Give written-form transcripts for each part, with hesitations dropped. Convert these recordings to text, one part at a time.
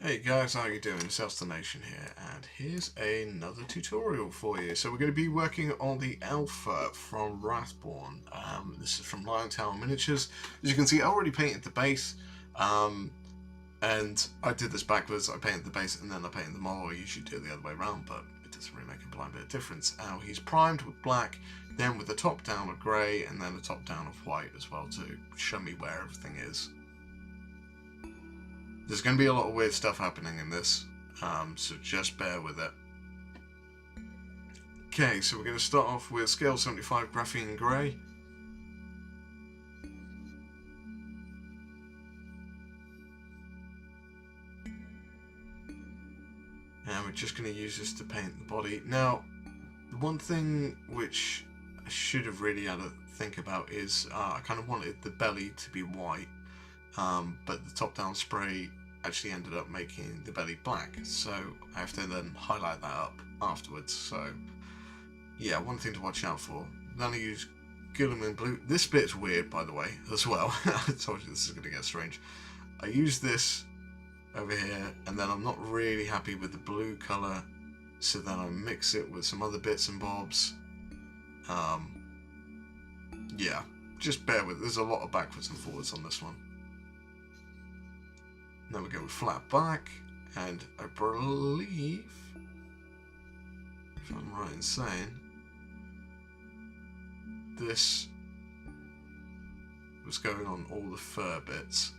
Hey guys, how you doing? Self the Nation here, and here's another tutorial for you. So we're going to be working on the Alpha from Wrathborn. This is from Lion Tower Miniatures. As you can see, I already painted the base, and I did this backwards. I painted the base and then I painted the model. I usually do it the other way around, but it doesn't really make a blind bit of difference. Now he's primed with black, then with the top down of grey, and then the top down of white as well to show me where everything is. There's going to be a lot of weird stuff happening in this, so just bear with it. Okay, so we're going to start off with scale 75 graphene grey. And we're just going to use this to paint the body. Now, the one thing which I should have really had to think about is I kind of wanted the belly to be white. But the top-down spray actually ended up making the belly black, so I have to then highlight that up afterwards. So yeah, one thing to watch out for. Then I use Guilliman blue. This bit's weird, by the way, as well. I told you this is going to get strange. I use this over here, and then I'm not really happy with the blue colour, so then I mix it with some other bits and bobs. Yeah, just bear with it. There's a lot of backwards and forwards on this one. Then we go with flat back, and I believe, if I'm right in saying, this was going on all the fur bits,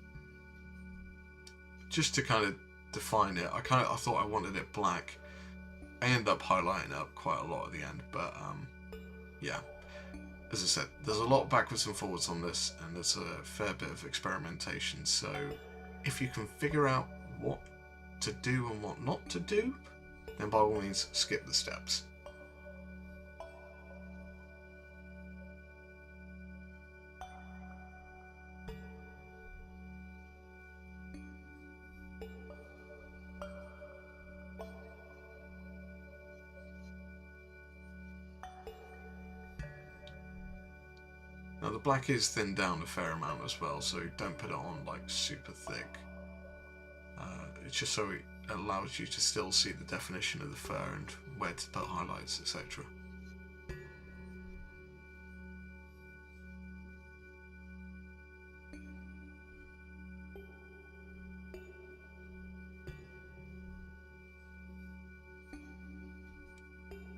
just to kind of define it. I thought I wanted it black. I ended up highlighting up quite a lot at the end, but yeah. As I said, there's a lot of backwards and forwards on this, and there's a fair bit of experimentation, so if you can figure out what to do and what not to do, then by all means skip the steps. Now the black is thinned down a fair amount as well, so don't put it on like super thick. It's just so it allows you to still see the definition of the fur and where to put highlights, etc.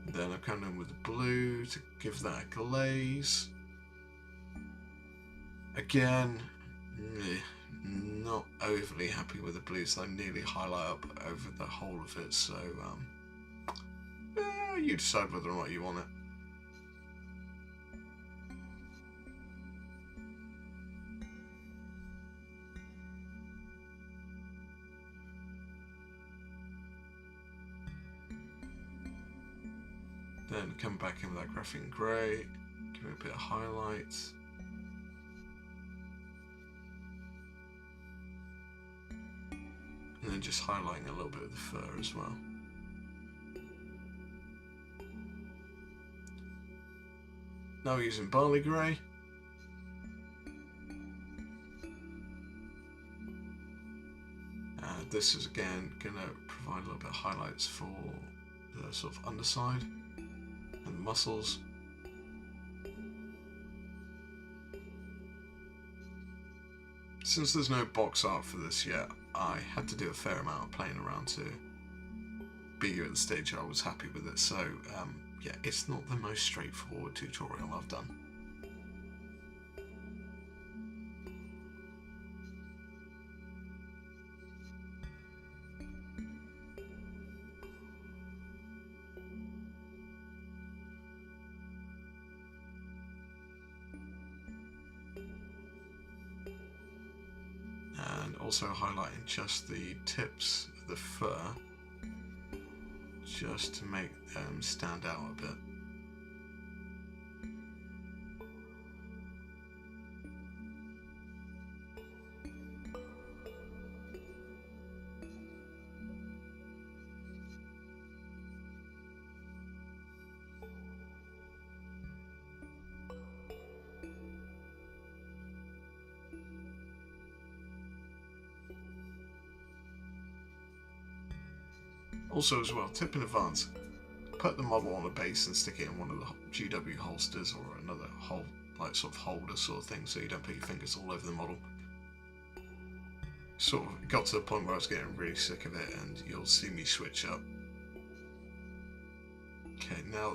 Then I'm coming in with the blue to give that a glaze. Again, not overly happy with the blue, so I nearly highlight up over the whole of it, so you decide whether or not you want it. Then come back in with that graphene grey, give it a bit of highlights. And then just highlighting a little bit of the fur as well. Now we're using barley grey. This is again going to provide a little bit of highlights for the sort of underside and the muscles. Since there's no box art for this yet, I had to do a fair amount of playing around to be here at the stage I was happy with it, so yeah, it's not the most straightforward tutorial I've done. And also highlighting just the tips of the fur, just to make them stand out a bit. Also as well, tip in advance, put the model on a base and stick it in one of the GW holsters or another sort of holder sort of thing, so you don't put your fingers all over the model. Sort of got to the point where I was getting really sick of it, and you'll see me switch up. Okay, now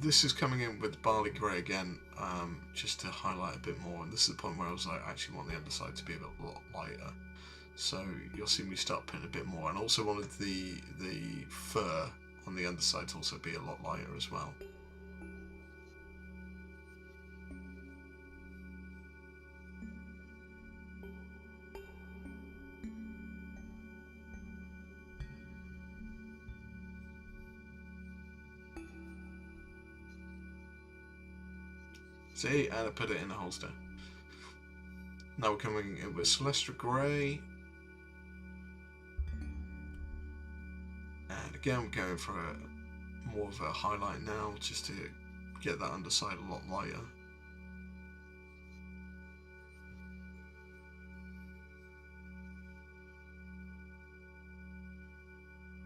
this is coming in with barley grey again, just to highlight a bit more, and this is the point where I was like, I actually want the underside to be a lot lighter. So you'll see me start putting a bit more, and also wanted the fur on the underside to also be a lot lighter as well. See, and I put it in a holster. Now we're coming in with Celestra Grey. And again, we're going for more of a highlight now, just to get that underside a lot lighter.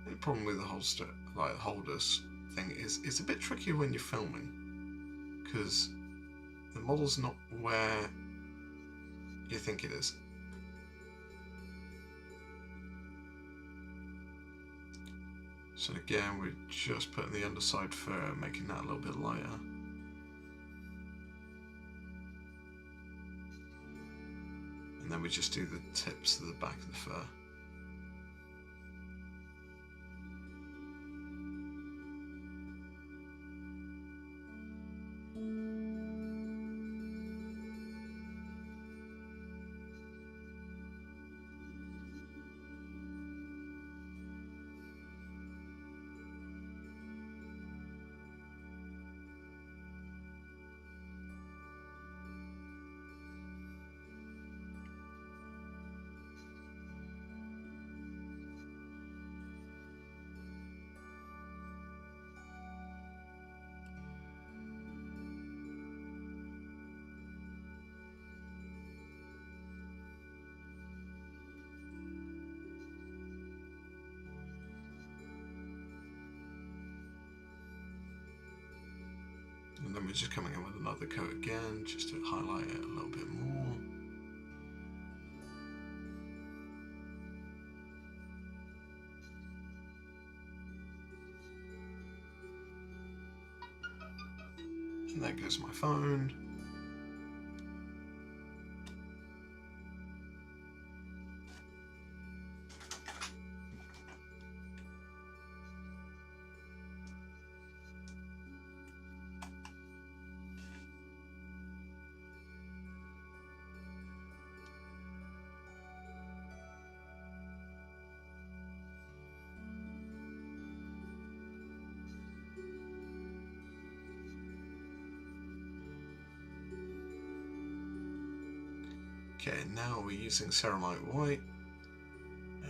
The problem with the holders thing is it's a bit trickier when you're filming, because the model's not where you think it is. So again, we're just putting the underside fur, making that a little bit lighter. And then we just do the tips to the back of the fur. And then we're just coming in with another coat again, just to highlight it a little bit more. And there goes my phone. Okay, now we're using Ceramite White,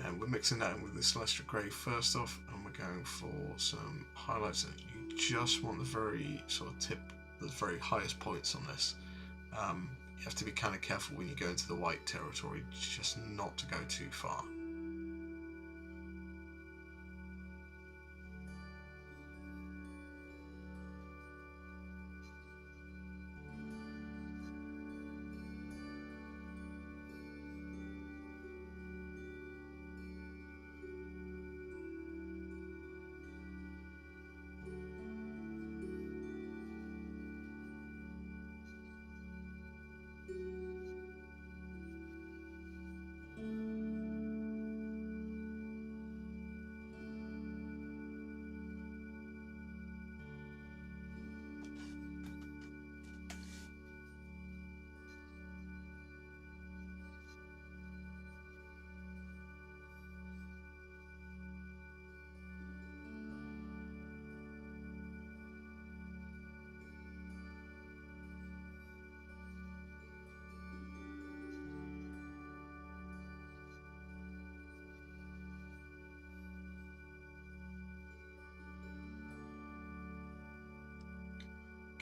and we're mixing that in with the Celestra Grey first off, and we're going for some highlights. And you just want the very sort of the very highest points on this. You have to be kind of careful when you go into the white territory, just not to go too far.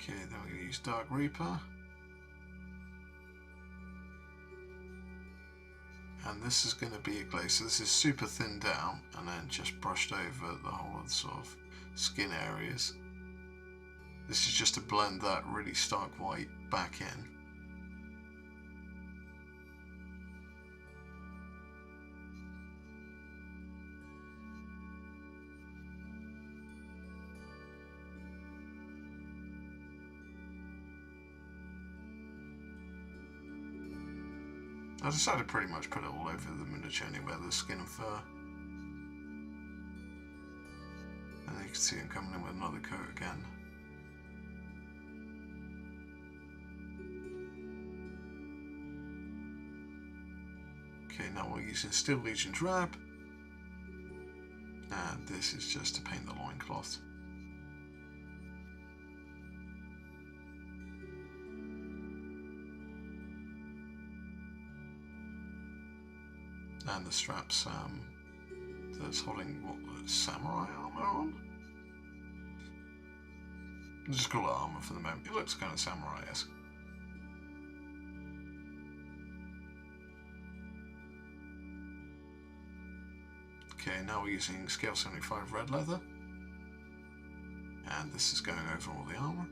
Okay, then we're going to use Dark Reaper. And this is going to be a glaze. So this is super thinned down and then just brushed over the whole of the sort of skin areas. This is just to blend that really stark white back in. I decided to pretty much put it all over the miniature anyway, the skin and fur. And then you can see him coming in with another coat again. Okay, now we're using Steel Legion Drab. And this is just to paint the loincloth. And the straps that's holding what, samurai armor on? I'll just call it armor for the moment. It looks kind of samurai-esque. Okay, now we're using scale 75 red leather. And this is going over all the armor.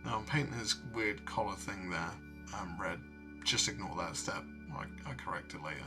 Now I'm painting this weird collar thing there, red. Just ignore that step, I correct it later.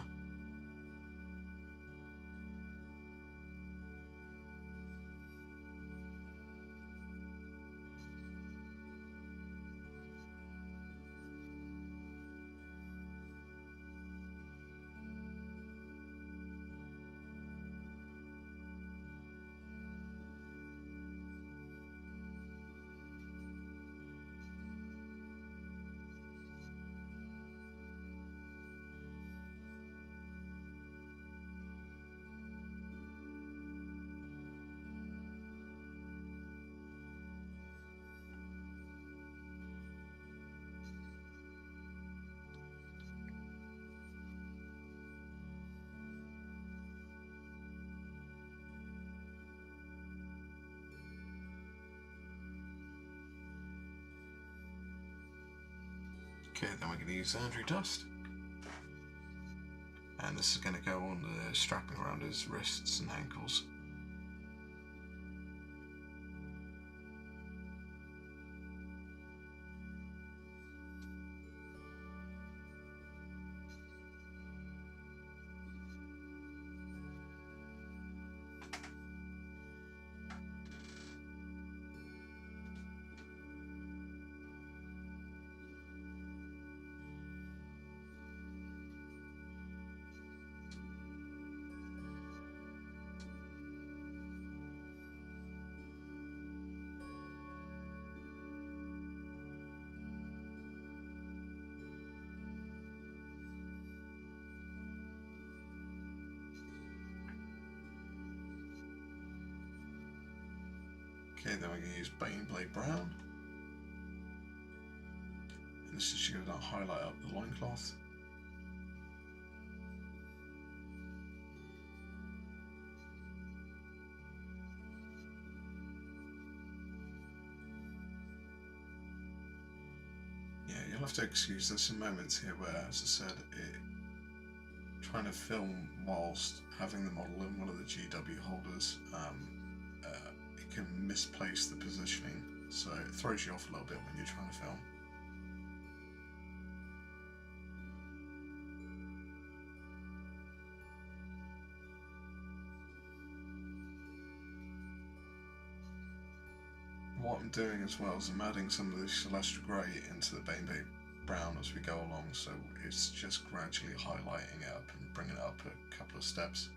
Okay, then we're going to use Andrew Dust. And this is going to go on the strapping around his wrists and ankles. Okay, then we're going to use Baneblade Brown. And this is going to highlight up the loincloth. Yeah, you'll have to excuse there's some moments here where, as I said, trying to film whilst having the model in one of the GW holders, it can misplace the positioning, so it throws you off a little bit when you're trying to film. What I'm doing as well is I'm adding some of the Celestial Grey into the Baneblade Brown as we go along, so it's just gradually highlighting it up and bringing it up a couple of steps.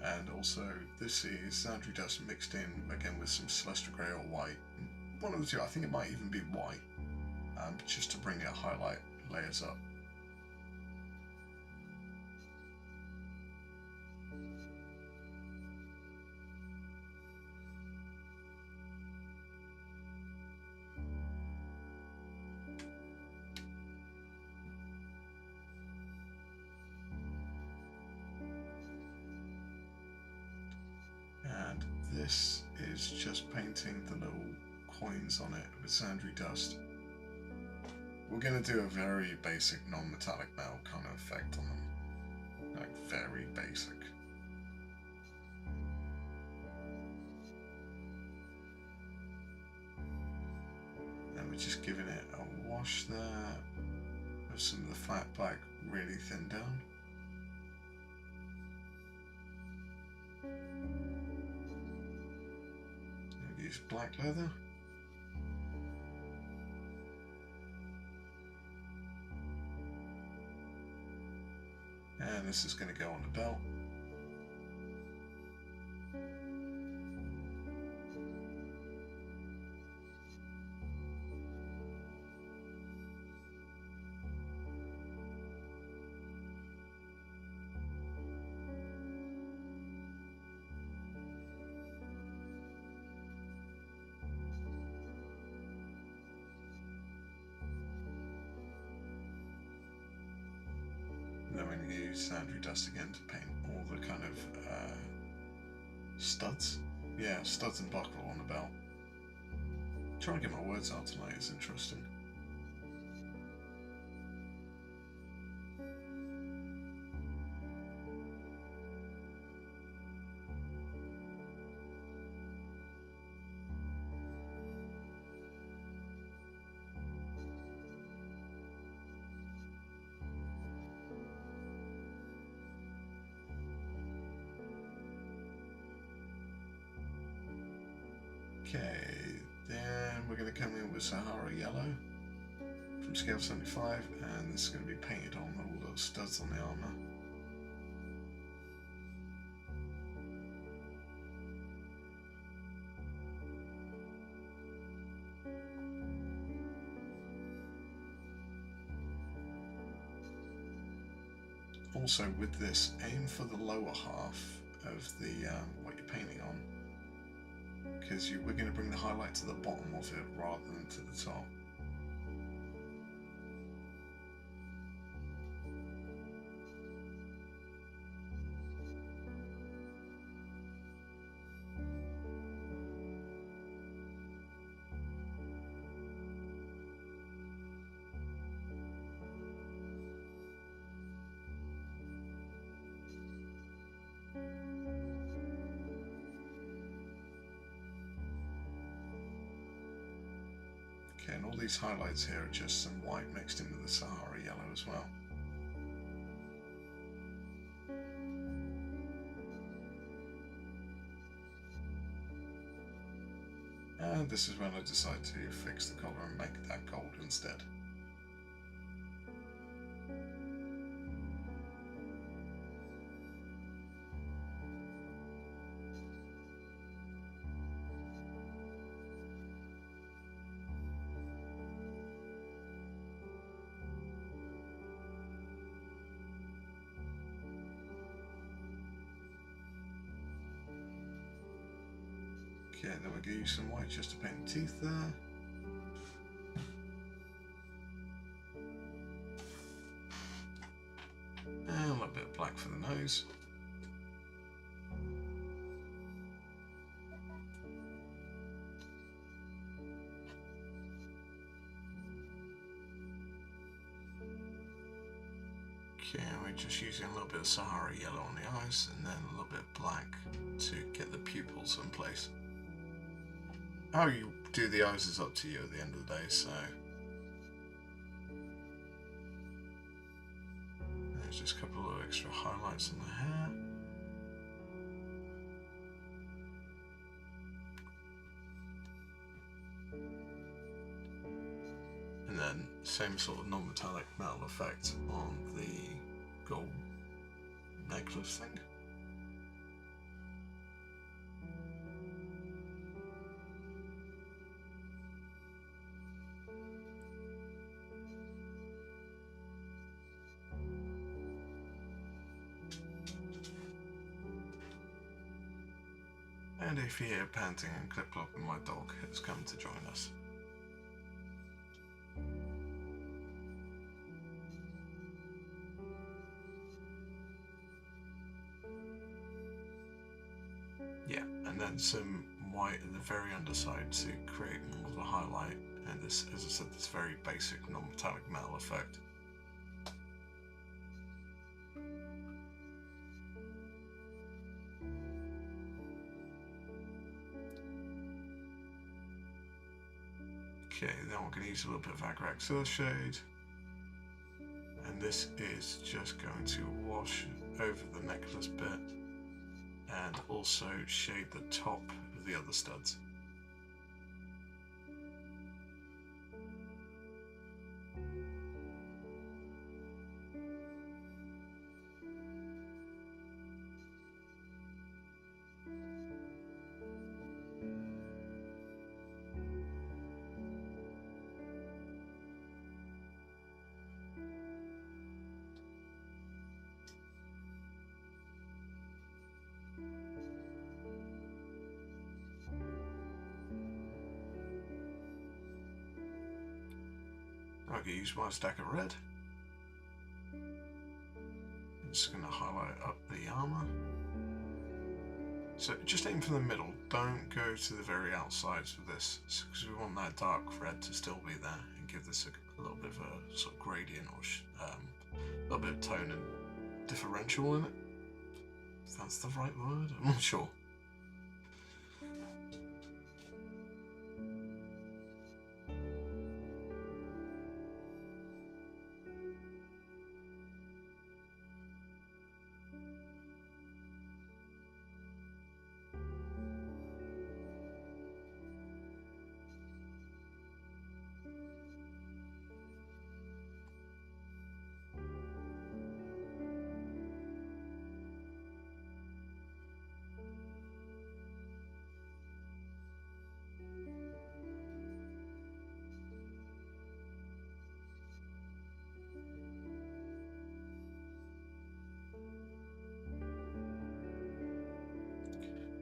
And also, this is Sandry Dust mixed in, again, with some Celestial Grey or white. One of the two, I think it might even be white, just to bring it highlight layers up. And this is just painting the little coins on it with Sandry Dust. We're going to do a very basic non-metallic metal kind of effect on them. Like, very basic. And we're just giving it a wash there with some of the flat black really thin down. And use black leather. And this is going to go on the belt. And then we're going to use Sandry Dust again to paint all the kind of studs. Yeah, studs and buckle on the belt. Trying to get my words out tonight is interesting. Okay, then we're going to come in with Sahara Yellow from scale 75, and this is going to be painted on all those studs on the armour. Also, with this, aim for the lower half of the what you're painting on, because we're going to bring the highlight to the bottom of it rather than to the top. Okay, and all these highlights here are just some white mixed in with the Sahara Yellow as well. And this is when I decide to fix the collar and make that gold instead. Okay, then we're going to use some white just to paint the teeth there. And a little bit of black for the nose. Okay, we're just using a little bit of Sahara Yellow on the eyes and then a little bit of black to get the pupils in place. How you do the eyes is up to you at the end of the day, so there's just a couple of extra highlights on the hair. And then same sort of non-metallic metal effect on the gold necklace thing. And if you hear panting and clip-clopping, my dog has come to join us. Yeah, and then some white at the very underside to create more of a highlight. And this, as I said, this very basic non-metallic metal effect. Okay, then we're going to use a little bit of Agraxilla shade. And this is just going to wash over the necklace bit and also shade the top of the other studs. I'm going to use one stack of red. I'm just going to highlight up the armor. So just aim for the middle, don't go to the very outsides with this, because we want that dark red to still be there and give this a little bit of a sort of gradient or a little bit of tone and differential in it. If that's the right word, I'm not sure.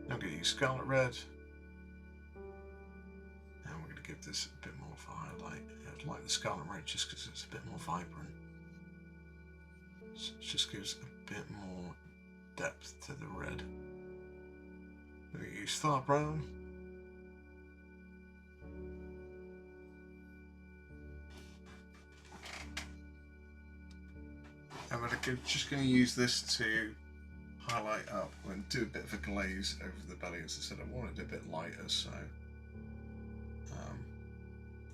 I'm going to use Scarlet Red, and we're going to give this a bit more of a highlight. I like the Scarlet Red just because it's a bit more vibrant. So it just gives a bit more depth to the red. We're going to use Star Brown. And we're just going to use this to highlight up and do a bit of a glaze over the belly. As I said, I wanted it a bit lighter, so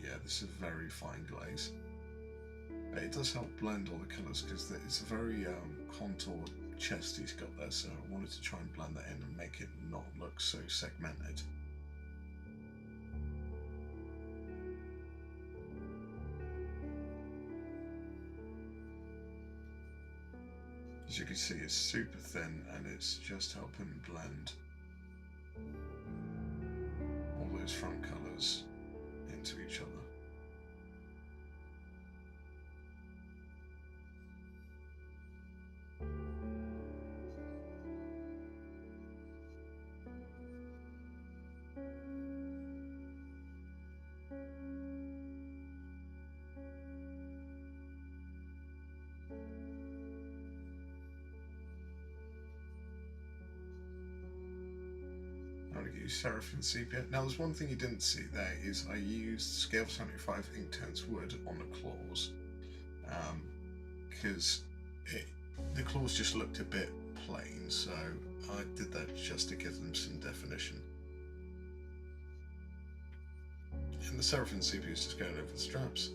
yeah, this is a very fine glaze. But it does help blend all the colours because it's a very contoured chest he's got there, so I wanted to try and blend that in and make it not look so segmented. As you can see, it's super thin and it's just helping blend all those front colours into each other. I'm going to use Seraphim Sepia. Now there's one thing you didn't see there is I used Scale 75 Inktense wood on the claws because the claws just looked a bit plain, so I did that just to give them some definition. And the Seraphim Sepia is just going over the straps.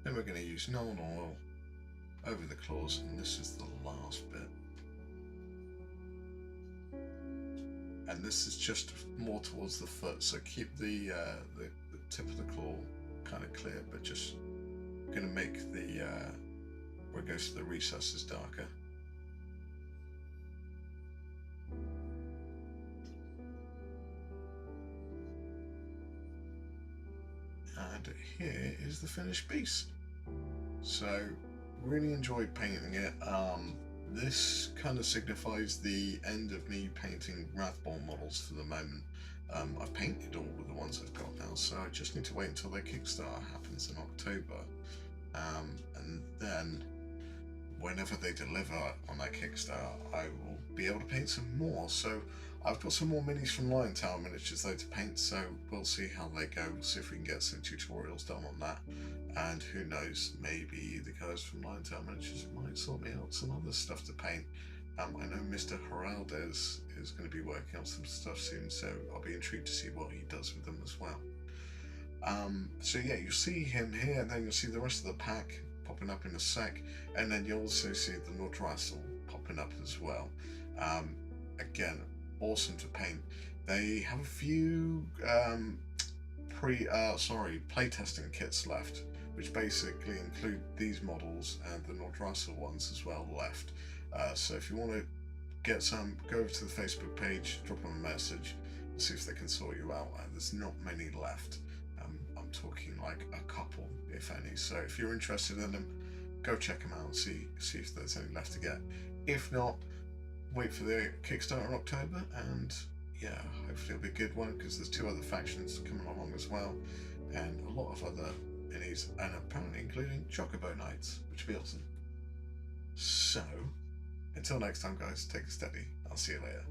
Then we're going to use Nolan Oil over the claws, and this is the last bit. And this is just more towards the foot, so keep the tip of the claw kind of clear, but just going to make the where it goes to the recesses darker. And here is the finished piece. So really enjoyed painting it. this kind of signifies the end of me painting Wrathborn models for the moment. I've painted all of the ones I've got now, so I just need to wait until their Kickstarter happens in October. And then, whenever they deliver on that Kickstarter, I will be able to paint some more. So I've got some more minis from Lion Tower miniatures though to paint, so we'll see how they go. We'll see if we can get some tutorials done on that. And who knows, maybe the guys from Lion Tower miniatures might sort me out some other stuff to paint. I know Mr. Heraldez is going to be working on some stuff soon, so I'll be intrigued to see what he does with them as well. So yeah, you'll see him here, and then you'll see the rest of the pack popping up in a sec, and then you'll also see the Nordrassel popping up as well. Again, awesome to paint. They have a few playtesting kits left, which basically include these models and the Nordrassel ones as well left. So if you want to get some, go over to the Facebook page, drop them a message, and see if they can sort you out. There's not many left. I'm talking like a couple, if any. So if you're interested in them, go check them out and see if there's any left to get. If not, wait for the Kickstarter in October, and yeah, hopefully it'll be a good one, because there's 2 other factions coming along as well, and a lot of other minis, and apparently including Chocobo Knights, which would be awesome. So, until next time guys, take it steady. I'll see you later.